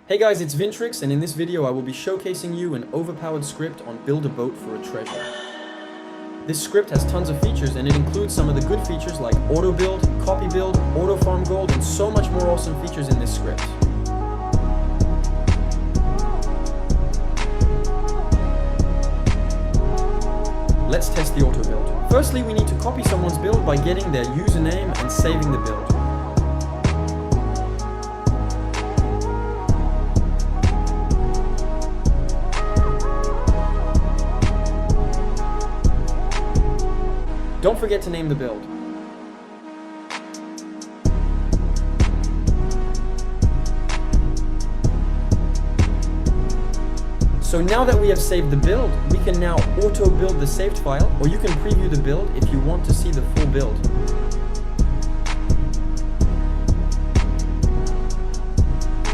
Hey guys, it's Vintrix, and in this video I will be showcasing you an overpowered script on Build a Boat for a Treasure. This script has tons of features, and it includes some of the good features like Autobuild, Copy Build, Autofarm Gold, and so much more awesome features in this script. Let's test the Autobuild. Firstly, we need to copy someone's build by getting their username and saving the build. Don't forget to name the build. So now that we have saved the build, we can now auto-build the saved file, or you can preview the build if you want to see the full build.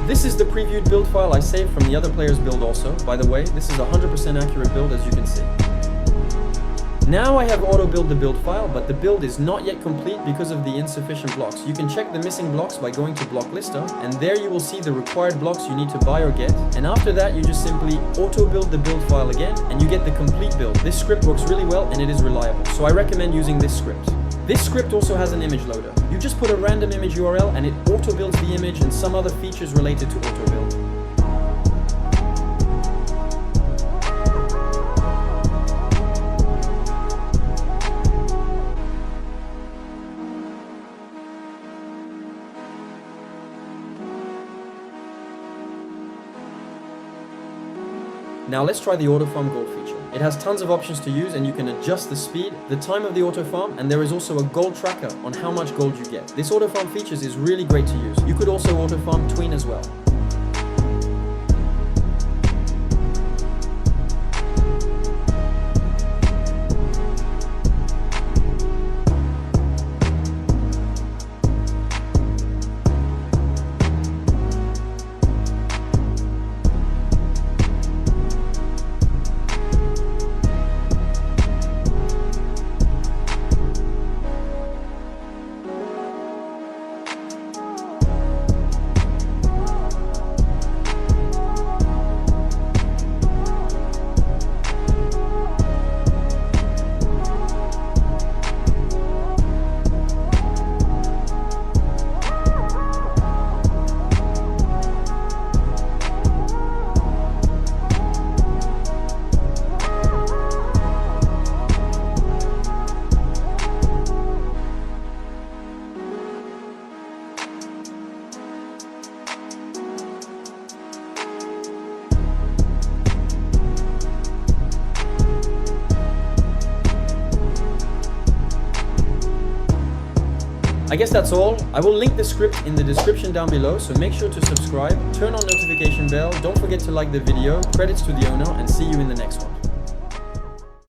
This is the previewed build file I saved from the other player's build also. By the way, this is a 100% accurate build, as you can see. Now I have auto-build the build file, but the build is not yet complete because of the insufficient blocks. You can check the missing blocks by going to block lister, and there you will see the required blocks you need to buy or get. And after that, you just simply auto-build the build file again, and you get the complete build. This script works really well, and it is reliable, so I recommend using this script. This script also has an image loader. You just put a random image URL, and it auto-builds the image and some other features related to auto-build. Now let's try the Autofarm Gold feature. It has tons of options to use, and you can adjust the speed, the time of the autofarm, and there is also a gold tracker on how much gold you get. This autofarm features is really great to use. You could also autofarm tween as well. I guess that's all. I will link the script in the description down below, so make sure to subscribe, turn on notification bell, don't forget to like the video, credits to the owner, and see you in the next one.